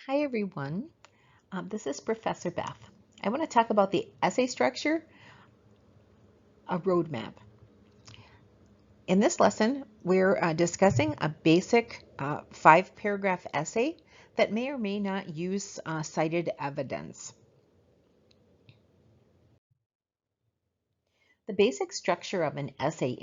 Hi everyone, this is Professor Beth. I want to talk about the essay structure, a roadmap. In this lesson, we're discussing a basic 5-paragraph essay that may or may not use cited evidence. The basic structure of an essay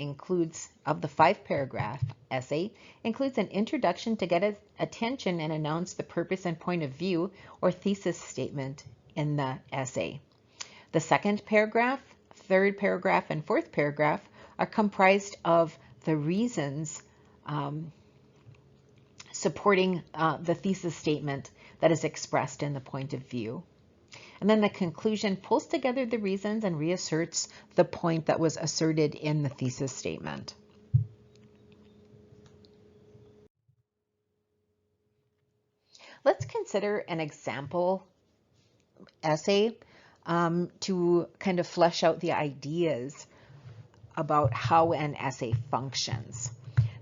of the 5-paragraph essay, includes an introduction to get attention and announce the purpose and point of view or thesis statement in the essay. The second paragraph, third paragraph, and fourth paragraph are comprised of the reasons supporting the thesis statement that is expressed in the point of view. And then the conclusion pulls together the reasons and reasserts the point that was asserted in the thesis statement. Let's consider an example essay to kind of flesh out the ideas about how an essay functions.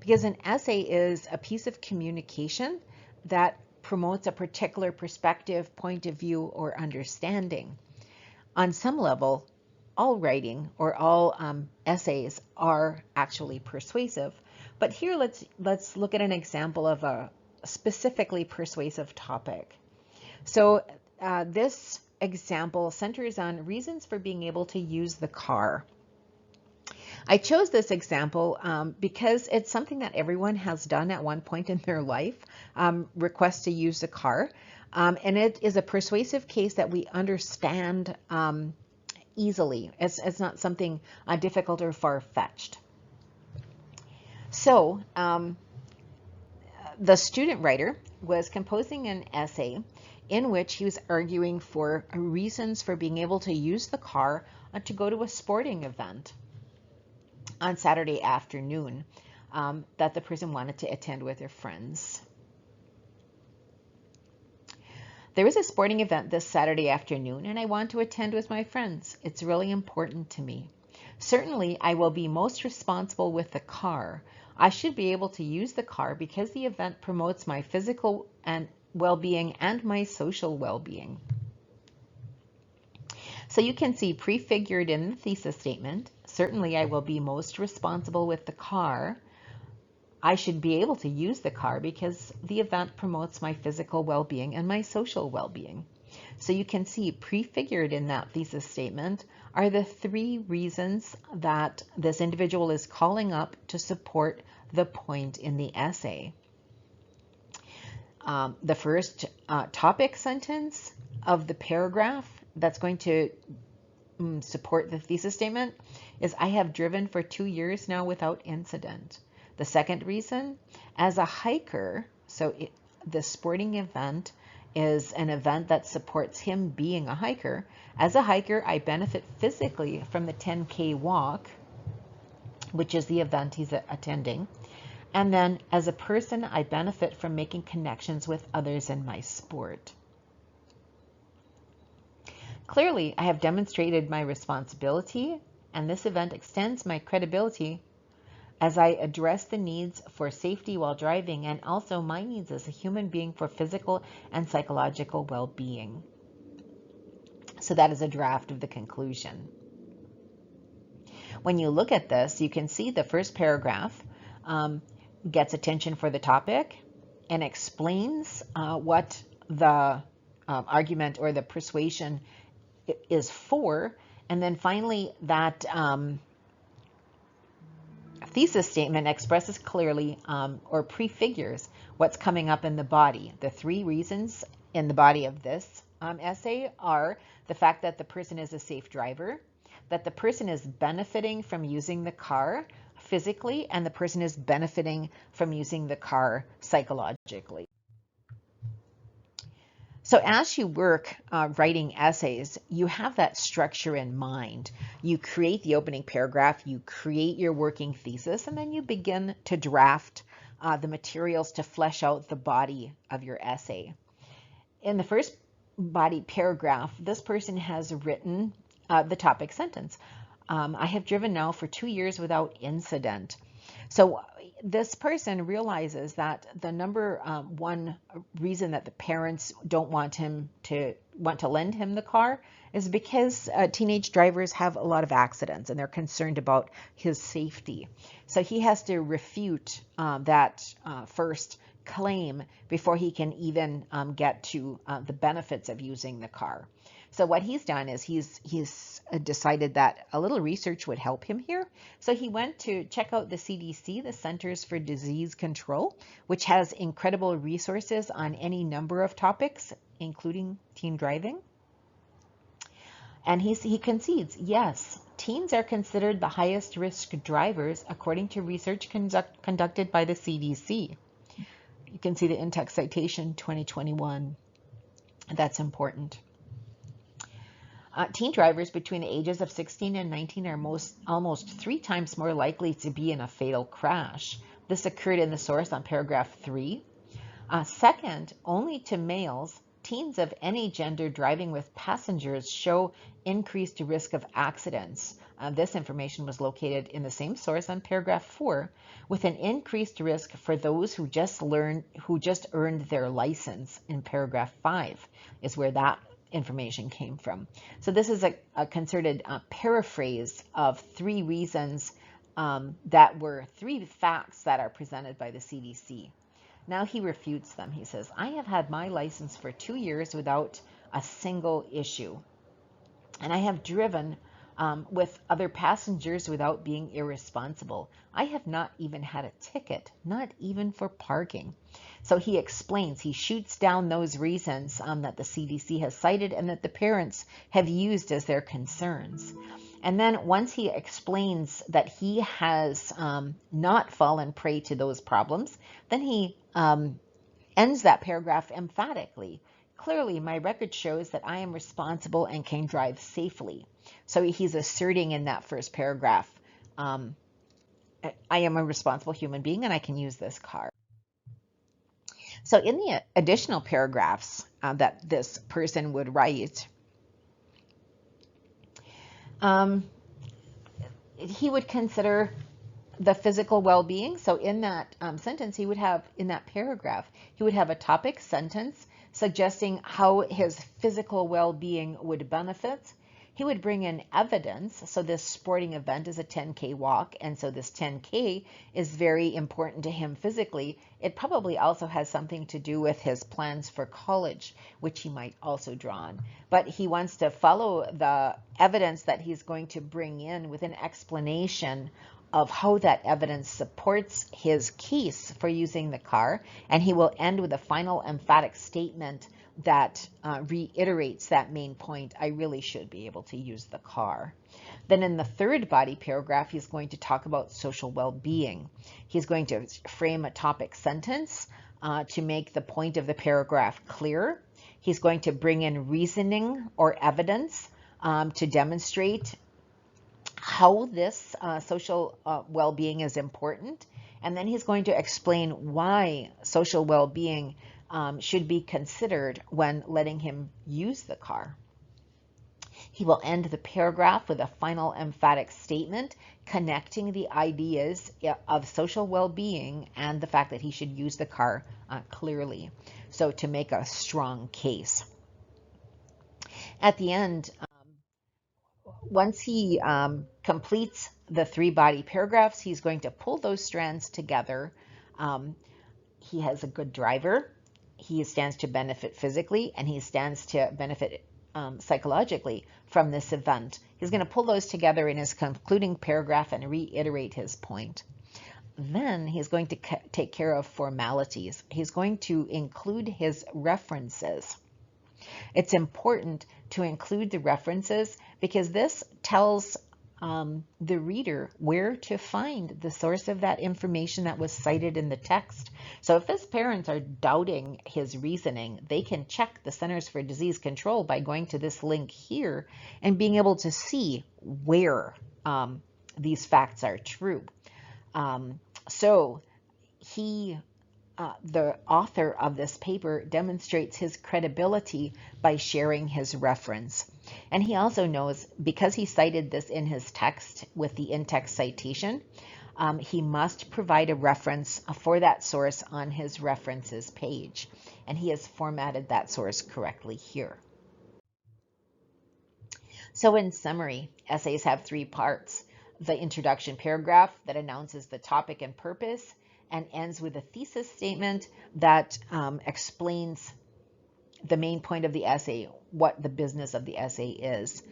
Because an essay is a piece of communication that promotes a particular perspective, point of view, or understanding. On some level, all writing or all essays are actually persuasive. But here let's look at an example of a specifically persuasive topic. So this example centers on reasons for being able to use the car. I chose this example because it's something that everyone has done at one point in their life, request to use a car. And it is a persuasive case that we understand easily. It's not something difficult or far-fetched. So the student writer was composing an essay in which he was arguing for reasons for being able to use the car to go to a sporting event on Saturday afternoon that the person wanted to attend with their friends. There is a sporting event this Saturday afternoon and I want to attend with my friends. It's really important to me. Certainly, I will be most responsible with the car. I should be able to use the car because the event promotes my physical and well-being and my social well-being. So you can see prefigured in the thesis statement, certainly I will be most responsible with the car. I should be able to use the car because the event promotes my physical well-being and my social well-being. So you can see prefigured in that thesis statement are the 3 reasons that this individual is calling up to support the point in the essay. The first topic sentence of the paragraph that's going to support the thesis statement is, I have driven for 2 years now without incident. The second reason, as a hiker, so the sporting event is an event that supports him being a hiker. As a hiker, I benefit physically from the 10K walk, which is the event he's attending. And then as a person, I benefit from making connections with others in my sport. Clearly, I have demonstrated my responsibility, and this event extends my credibility as I address the needs for safety while driving and also my needs as a human being for physical and psychological well-being. So that is a draft of the conclusion. When you look at this, you can see the first paragraph gets attention for the topic and explains what the argument or the persuasion is for. And then finally, that thesis statement expresses clearly or prefigures what's coming up in the body. The 3 reasons in the body of this essay are the fact that the person is a safe driver, that the person is benefiting from using the car physically, and the person is benefiting from using the car psychologically. So as you work writing essays, you have that structure in mind. You create the opening paragraph, you create your working thesis, and then you begin to draft the materials to flesh out the body of your essay. In the first body paragraph, this person has written the topic sentence. I have driven now for 2 years without incident. So this person realizes that the number one reason that the parents don't want to lend him the car is because teenage drivers have a lot of accidents and they're concerned about his safety. So he has to refute that first claim before he can even get to the benefits of using the car. So what he's done is he's decided that a little research would help him here. So he went to check out the CDC, the Centers for Disease Control, which has incredible resources on any number of topics, including teen driving. And he concedes, yes, teens are considered the highest risk drivers according to research conducted by the CDC. You can see the in-text citation 2021. That's important. Teen drivers between the ages of 16 and 19 are almost 3 times more likely to be in a fatal crash. This occurred in the source on paragraph 3. Second, only to males, teens of any gender driving with passengers show increased risk of accidents. This information was located in the same source on paragraph 4, with an increased risk for those who just earned their license in paragraph 5 is where that information came from. So this is a concerted paraphrase of 3 reasons that were 3 facts that are presented by the CDC. Now he refutes them. He says, I have had my license for 2 years without a single issue. And I have driven with other passengers without being irresponsible. I have not even had a ticket, not even for parking. So he explains, he shoots down those reasons that the CDC has cited and that the parents have used as their concerns. And then once he explains that he has not fallen prey to those problems, then he ends that paragraph emphatically. Clearly, my record shows that I am responsible and can drive safely. So he's asserting in that first paragraph, I am a responsible human being and I can use this car. So in the additional paragraphs that this person would write, he would consider the physical well-being. So in that sentence, he would have, in that paragraph, he would have a topic sentence suggesting how his physical well-being would benefit. He would bring in evidence. So this sporting event is a 10K walk, and so this 10K is very important to him physically. It probably also has something to do with his plans for college, which he might also draw on. But he wants to follow the evidence that he's going to bring in with an explanation of how that evidence supports his case for using the car, and he will end with a final emphatic statement that reiterates that main point, I really should be able to use the car. Then in the third body paragraph, he's going to talk about social well-being. He's going to frame a topic sentence to make the point of the paragraph clear. He's going to bring in reasoning or evidence to demonstrate how this social well-being is important. And then he's going to explain why social well-being should be considered when letting him use the car. He will end the paragraph with a final emphatic statement connecting the ideas of social well-being and the fact that he should use the car clearly, so to make a strong case. At the end, once he completes the 3 body paragraphs, he's going to pull those strands together. He has a good driver. He stands to benefit physically, and he stands to benefit psychologically from this event. He's going to pull those together in his concluding paragraph and reiterate his point. Then he's going to take care of formalities. He's going to include his references. It's important to include the references because this tells the reader where to find the source of that information that was cited in the text. So if his parents are doubting his reasoning, they can check the Centers for Disease Control by going to this link here and being able to see where these facts are true. So the author of this paper demonstrates his credibility by sharing his reference. And he also knows, because he cited this in his text with the in-text citation, he must provide a reference for that source on his references page. And he has formatted that source correctly here. So in summary, essays have three parts: the introduction paragraph that announces the topic and purpose and ends with a thesis statement that explains the main point of the essay, what the business of the essay is.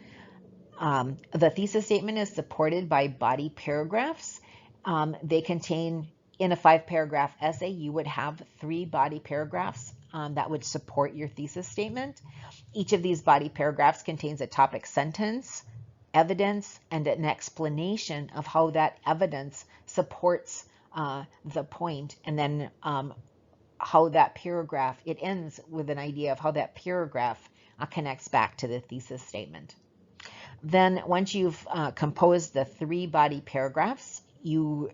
The thesis statement is supported by body paragraphs. They contain, in a 5-paragraph essay, you would have 3 body paragraphs that would support your thesis statement. Each of these body paragraphs contains a topic sentence, evidence, and an explanation of how that evidence supports the point, and then how that paragraph, it ends with an idea of how that paragraph connects back to the thesis statement. Then once you've composed the 3 body paragraphs, you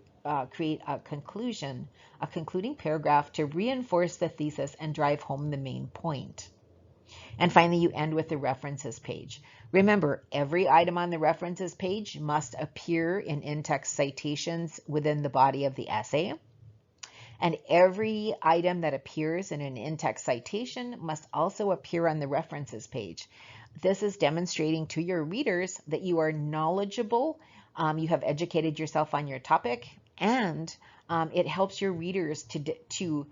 create a concluding paragraph to reinforce the thesis and drive home the main point. And finally, you end with the references page. Remember, every item on the references page must appear in in-text citations within the body of the essay. And every item that appears in an in-text citation must also appear on the references page. This is demonstrating to your readers that you are knowledgeable, you have educated yourself on your topic, and it helps your readers to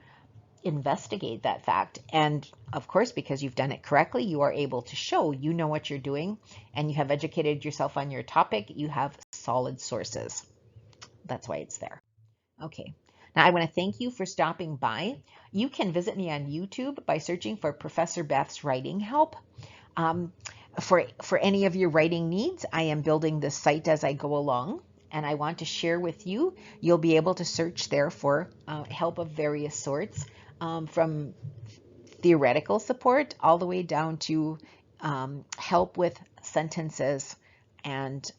investigate that fact. And of course, because you've done it correctly, you are able to show you know what you're doing and you have educated yourself on your topic. You have solid sources. That's why it's there. Okay. Now I want to thank you for stopping by. You can visit me on YouTube by searching for Professor Beth's Writing Help. For any of your writing needs, I am building this site as I go along, and I want to share with you. You'll be able to search there for help of various sorts, from theoretical support all the way down to help with sentences and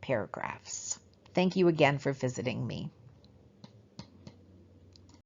paragraphs. Thank you again for visiting me.